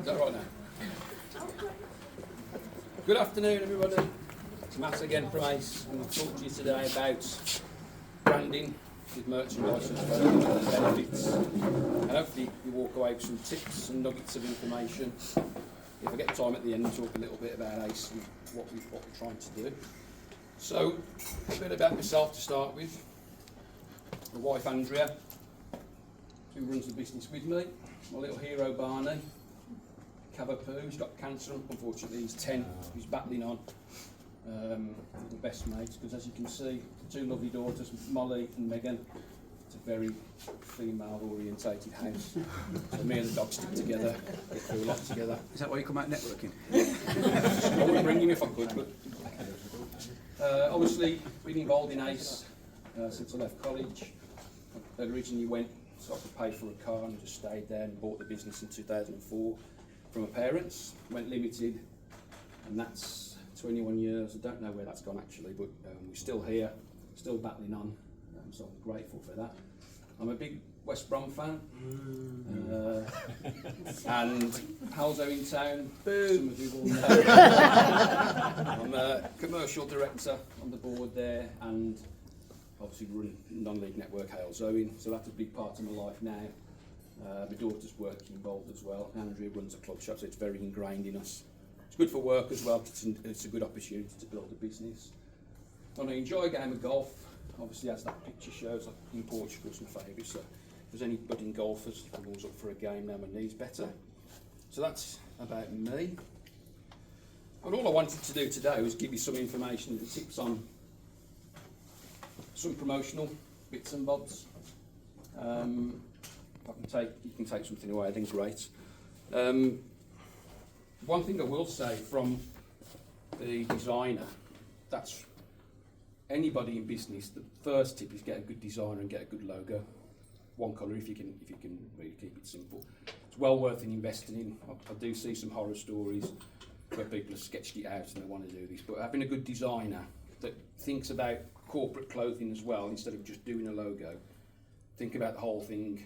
Is that right now? Good afternoon, everybody. It's Matt again from ACE, and I'll talk to you today about branding with merchandise and benefits. And hopefully you walk away with some tips and nuggets of information. If I get time at the end, talk a little bit about ACE and what we're trying to do. So, a bit about myself to start with. My wife Andrea, who runs the business with me. My little hero Barney, Cavapoo, he's got cancer, unfortunately he's 10, he's battling on. The best mates, because as you can see, two lovely daughters, Molly and Megan. It's a very female orientated house. So me and the dog stick together, get through a lot together. Is that why you come out networking? I wouldn't bring him if I could, but obviously been involved in ACE since I left college. I originally went so I could pay for a car and just stayed there and bought the business in 2004 from my parents. Went limited, and that's 21 years. I don't know where that's gone actually, but we're still here, still battling on, so I'm grateful for that. I'm a big West Brom fan, and Halzo in town, some of you will know. I'm a commercial director on the board there, and obviously run non-league network Halzo in, so that's a big part of my life now. My daughter's work involved as well. Andrea runs a club shop, so it's very ingrained in us. It's good for work as well, it's a good opportunity to build a business. And I enjoy a game of golf, obviously as that picture shows, like in Portugal it's my favourite, so if there's any budding golfers, I'm always up for a game now, my knee's better. So that's about me. And all I wanted to do today was give you some information and tips on some promotional bits and bobs. If you can take something away, then great. One thing I will say from the designer, that's anybody in business, the first tip is get a good designer and get a good logo. One colour if you can really keep it simple. It's well worth investing in. I do see some horror stories where people have sketched it out and they want to do this, but having a good designer that thinks about corporate clothing as well, instead of just doing a logo, think about the whole thing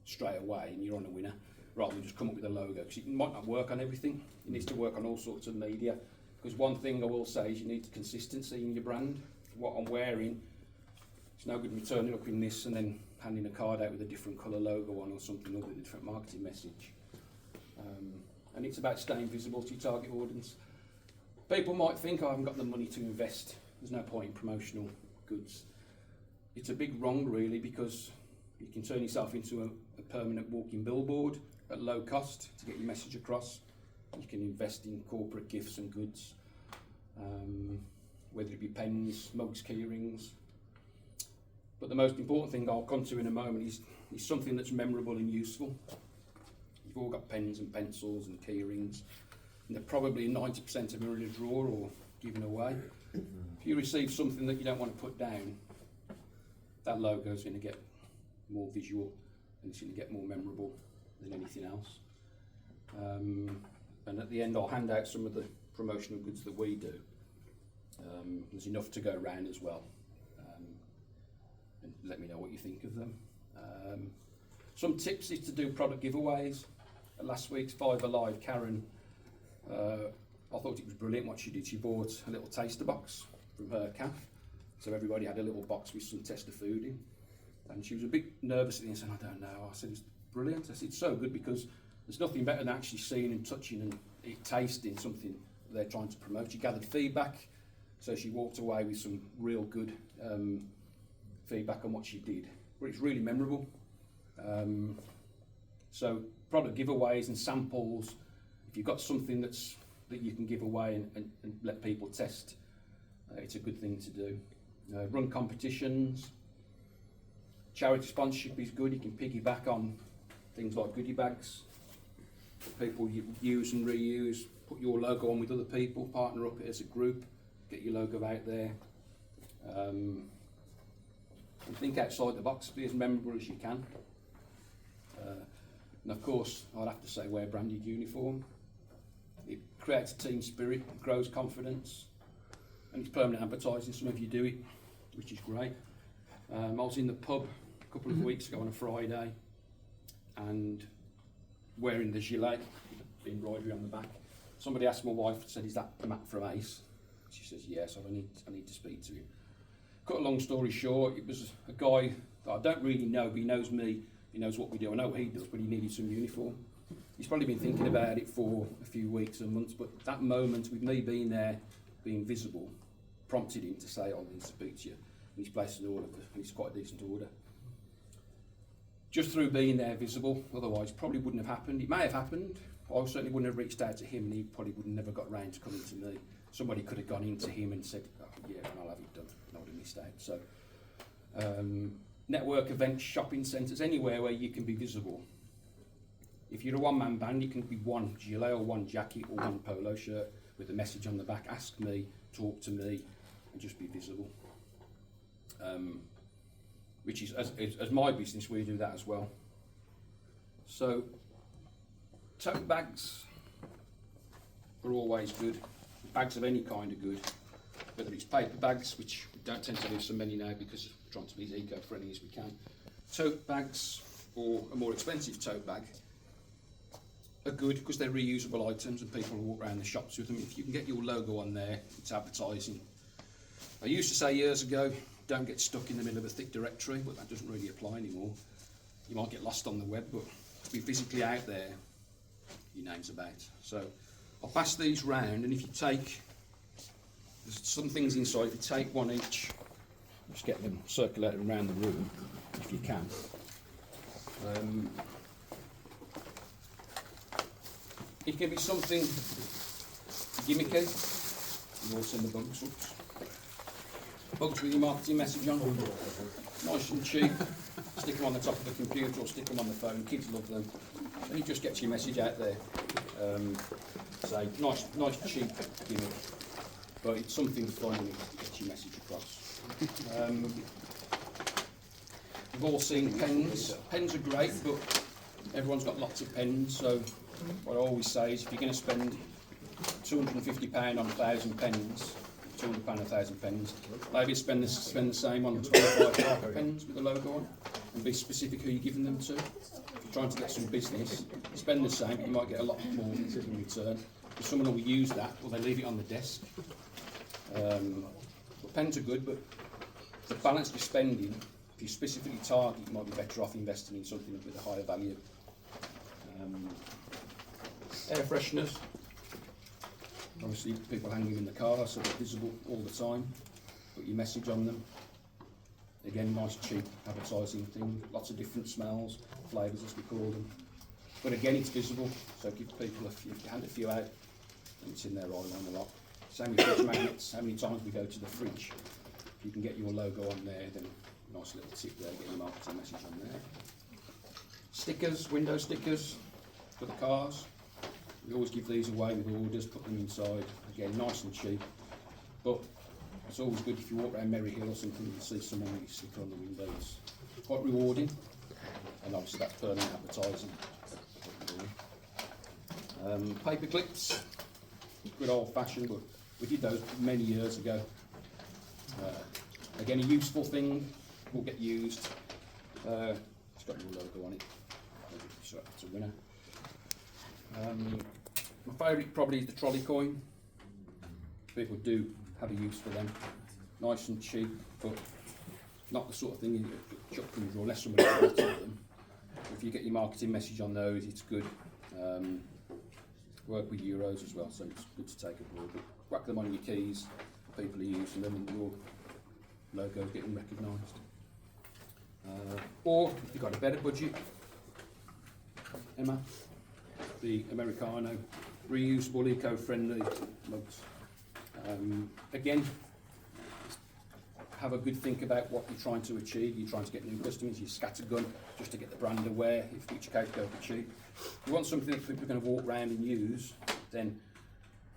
straight away and you're on a winner, rather than just come up with a logo, because it might not work on everything. It needs to work on all sorts of media, because one thing I will say is you need consistency in your brand. What I'm wearing, it's no good me turning up in this and then handing a card out with a different colour logo on or something, or with a different marketing message. And it's about staying visible to your target audience. People might think, I haven't got the money to invest, there's no point in promotional goods. It's a big wrong really, because you can turn yourself into a permanent walking billboard at low cost to get your message across. You can invest in corporate gifts and goods, whether it be pens, mugs, key rings. But the most important thing I'll come to in a moment is something that's memorable and useful. You've all got pens and pencils and key rings, and they're probably 90% of them are in a drawer or given away. If you receive something that you don't want to put down, that logo is going to get more visual and it's going to get more memorable than anything else. And at the end I'll hand out some of the promotional goods that we do. There's enough to go around as well, and let me know what you think of them. Some tips is to do product giveaways. At last week's Five Alive, Karen, I thought it was brilliant what she did. She bought a little taster box from her cafe, so everybody had a little box with some tester food in, and she was a bit nervous at the end saying, I don't know. I said, it's brilliant. I said, it's so good, because there's nothing better than actually seeing and touching and tasting something they're trying to promote. She gathered feedback, so she walked away with some real good feedback on what she did, but it's really memorable. So product giveaways and samples, if you've got something that you can give away and let people test, it's a good thing to do. Run competitions. Charity sponsorship is good. You can piggyback on things like goodie bags that people use and reuse. Put your logo on with other people, partner up as a group, get your logo out there. And think outside the box, be as memorable as you can. And of course, I'd have to say wear branded uniform. It creates a team spirit, grows confidence, and it's permanent advertising. Some of you do it, which is great. I was in the pub a couple of weeks ago on a Friday, and wearing the gilet, embroidery on the back. Somebody asked my wife, said, "Is that Matt from Ace?" She says, "Yes." I need to speak to him. Cut a long story short, it was a guy that I don't really know, but he knows me. He knows what we do. I know what he does, but he needed some uniform. He's probably been thinking about it for a few weeks and months, but that moment with me being there, being visible, prompted him to say, "I need to speak to you." And he's placed an order, and it's quite a decent order. Just through being there visible, otherwise probably wouldn't have happened. It may have happened. I certainly wouldn't have reached out to him, and he probably would have never got round to coming to me. Somebody could have gone into him and said, "Oh, yeah, and I'll have it done," and I would have missed out. So, network events, shopping centres, anywhere where you can be visible. If you're a one-man band, it can be one gilet or one jacket or one polo shirt with a message on the back. Ask me, talk to me, and just be visible. Which is, as my business, we do that as well. So, tote bags are always good. Bags of any kind are good. Whether it's paper bags, which we don't tend to do so many now because we're trying to be as eco-friendly as we can. Tote bags, or a more expensive tote bag, are good because they're reusable items and people will walk around the shops with them. If you can get your logo on there, it's advertising. I used to say years ago, don't get stuck in the middle of a thick directory, but that doesn't really apply anymore. You might get lost on the web, but to be physically out there, your name's about. So I'll pass these round, and if you take, there's some things inside, if you take one each, just get them circulating around the room, if you can. It can be something gimmicky. You've all seen the bugs. Oops. Bugs with your marketing message on. Nice and cheap. Stick them on the top of the computer or stick them on the phone. Kids love them. And it just gets your message out there. So nice cheap gimmick. But it's something fun and it gets your message across. We've all seen pens. Pens are great, but everyone's got lots of pens. So what I always say is if you're going to spend £250 on 1,000 pens, £200 on 1,000 pens, maybe spend the same on 25 pens with the logo on, and be specific who you're giving them to. If you're trying to get some business, spend the same, but you might get a lot more in return. If someone will use that, or they leave it on the desk. Pens are good, but the balance you're spending, if you specifically target, you might be better off investing in something with a higher value. Air fresheners. Obviously, people hang them in the car, so they're visible all the time. Put your message on them. Again, nice cheap advertising thing. Lots of different smells, flavours as we call them. But again, it's visible, so give people if you hand a few out, and it's in their eye line a lot. Same with fridge magnets. How many times we go to the fridge? If you can get your logo on there, then nice little tip there, get your marketing message on there. Stickers, window stickers for the cars. We always give these away with orders, put them inside. Again, nice and cheap. But it's always good if you walk around Merry Hill or something and you see someone with a sticker on the window. It's quite rewarding. And obviously that's permanent advertising. Paper clips, good old fashioned, but we did those many years ago. Again, a useful thing, will get used. It's got your logo on it, so it's a winner. My favourite probably is the trolley coin. People do have a use for them. Nice and cheap, but not the sort of thing you chuck from the drawer unless somebody wants them. If you get your marketing message on those, it's good. Work with euros as well, so it's good to take abroad. But whack them on your keys, people are using them, and your logo's getting recognised. Or if you've got a better budget, Emma, the Americano, reusable, eco-friendly mugs. Again, have a good think about what you're trying to achieve. You're trying to get new customers, you're scattergun just to get the brand aware, in which case go for cheap. If you want something that people are going to walk around and use, then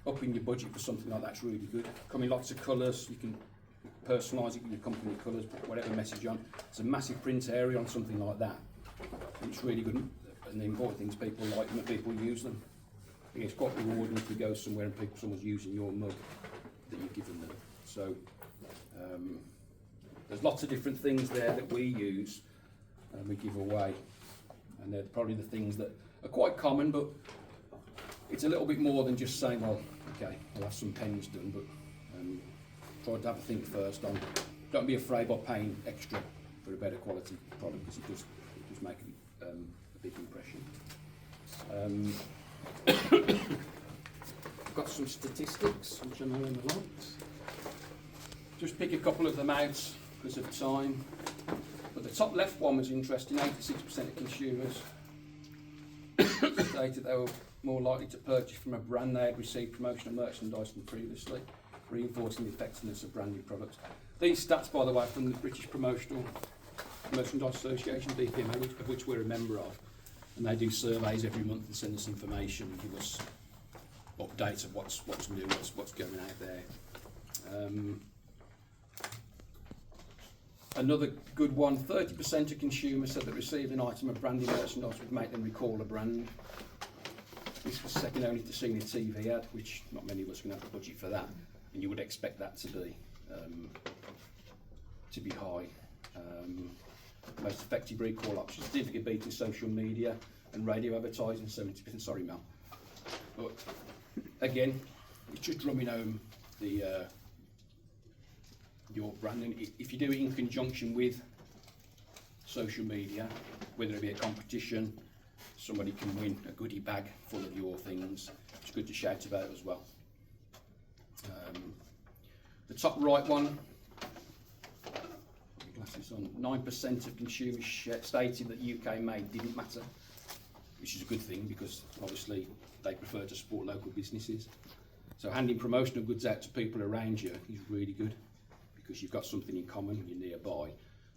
upping your budget for something like that's really good. Come in lots of colours, you can personalise it with your company colours, put whatever message on. It's a massive print area on something like that. And it's really good, and the important thing is people like them and people use them. I think it's quite rewarding if you go somewhere and someone's using your mug that you've given them. So there's lots of different things there that we use and we give away, and they're probably the things that are quite common, but it's a little bit more than just saying, well, okay, I'll have some pens done, but try to have a think first on, don't be afraid by paying extra for a better quality product, because it does make a big impression. I've got some statistics, which I know in the lot. Just pick a couple of them out because of time. But the top left one was interesting. 86% of consumers stated they were more likely to purchase from a brand they had received promotional merchandise than previously, reinforcing the effectiveness of branded products. These stats, by the way, from the British Promotional Merchandise Association, BPMA, of which we're a member of, and they do surveys every month and send us information and give us updates of what's new, what's going out there. Another good one, 30% of consumers said that receiving an item of branded merchandise would make them recall a brand. This was second only to seeing a TV ad, which not many of us are going to have the budget for that, and you would expect that to be high. Most effective recall options, significant beating social media and radio advertising, 70%. Sorry, Mel. But again, it's just drumming home your branding. If you do it in conjunction with social media, whether it be a competition, somebody can win a goodie bag full of your things, it's good to shout about as well. The top right one, glasses on, 9% of consumers stated that UK made didn't matter, which is a good thing because obviously they prefer to support local businesses. So handing promotional goods out to people around you is really good because you've got something in common, you're nearby,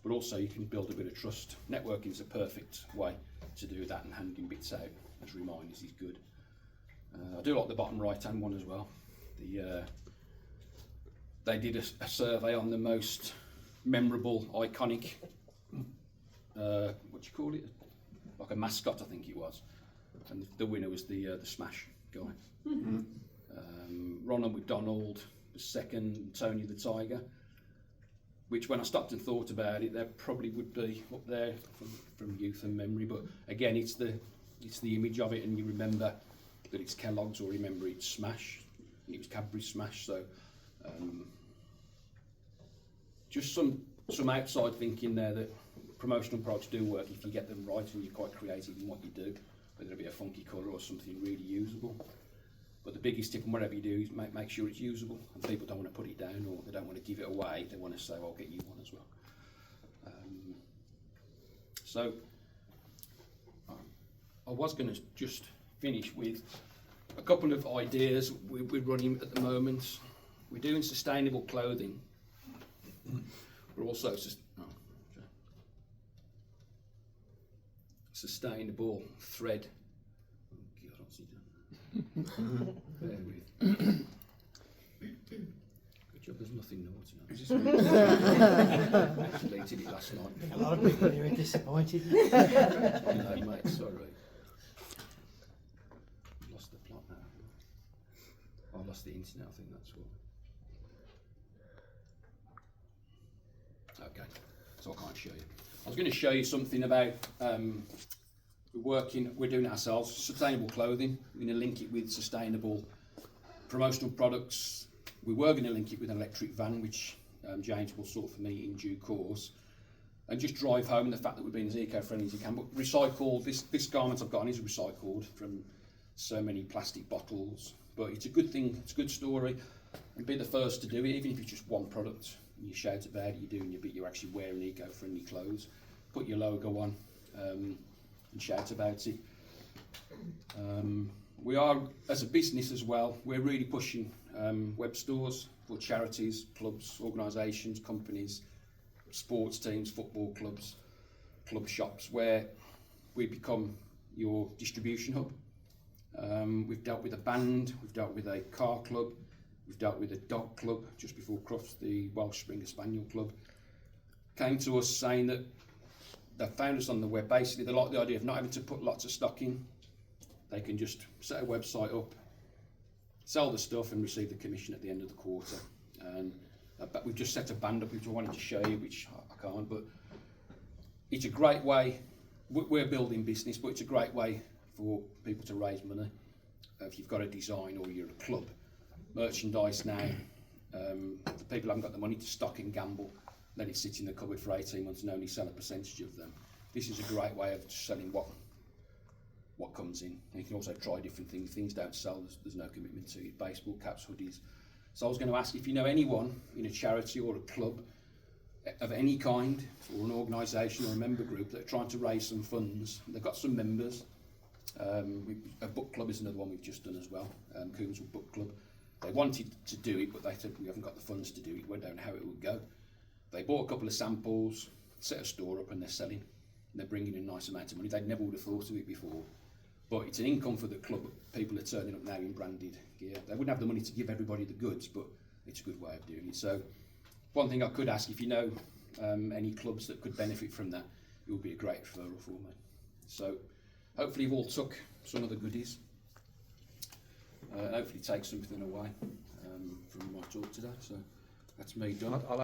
but also you can build a bit of trust. Networking is a perfect way to do that, and handing bits out as reminders is good. I do like the bottom right hand one as well. They did a survey on the most memorable, iconic, what do you call it? Like a mascot, I think it was. And the winner was the Smash guy. Mm-hmm. Ronald McDonald was second, Tony the Tiger, which when I stopped and thought about it, there probably would be up there from youth and memory. But again, it's the image of it, and you remember that it's Kellogg's, or remember it's Smash, and it was Cadbury Smash. So just some outside thinking there, that promotional products do work if you get them right and you're quite creative in what you do, whether it be a funky colour or something really usable. But the biggest tip on whatever you do is make sure it's usable, and people don't want to put it down, or they don't want to give it away. They want to say, well, I'll get you one as well. So I was going to just finish with a couple of ideas we're running at the moment. We're doing sustainable clothing. We're also sustainable thread. Oh God, what's he done? Bear with. Good job, there's nothing naughty on it. I deleted it last night. A lot of people here are disappointed. No, mate, sorry. Lost the plot now. I lost the internet, I think that's what. Okay, so I can't show you. I was going to show you something about we're doing it ourselves, sustainable clothing. We're going to link it with sustainable promotional products. We were going to link it with an electric van, which James will sort for me in due course, and just drive home the fact that we're being as eco-friendly as we can. But recycled, this garment I've got on is recycled from so many plastic bottles. But it's a good thing, it's a good story, and be the first to do it, even if it's just one product. You shout about it, you're doing your bit, you're actually wearing eco-friendly clothes. Put your logo on and shout about it. We are, as a business as well, we're really pushing web stores for charities, clubs, organisations, companies, sports teams, football clubs, club shops, where we become your distribution hub. We've dealt with a band, we've dealt with a car club, we've dealt with a dog club just before Crufts, the Welsh Springer Spaniel Club. Came to us saying that they found us on the web. Basically, they like the idea of not having to put lots of stock in. They can just set a website up, sell the stuff, and receive the commission at the end of the quarter. And but we've just set a band up, which I wanted to show you, which I can't. But it's a great way. We're building business, but it's a great way for people to raise money. if you've got a design or you're a club. Merchandise now, the people haven't got the money to stock and gamble, let it sit in the cupboard for 18 months and only sell a percentage of them. This is a great way of selling what comes in. And you can also try different things. Things don't sell, there's no commitment to it. Baseball caps, hoodies. So I was going to ask if you know anyone in a charity or a club of any kind, or an organisation or a member group that are trying to raise some funds. They've got some members. A book club is another one we've just done as well, Coombswood Book Club. They wanted to do it, but they said we haven't got the funds to do it. We don't know how it would go. They bought a couple of samples, set a store up, and they're selling. And they're bringing in a nice amount of money. They never would have thought of it before. But it's an income for the club. People are turning up now in branded gear. They wouldn't have the money to give everybody the goods, but it's a good way of doing it. So one thing I could ask, if you know any clubs that could benefit from that, it would be a great referral for me. So hopefully you've all took some of the goodies. Hopefully take something away from my talk today. So that's me done.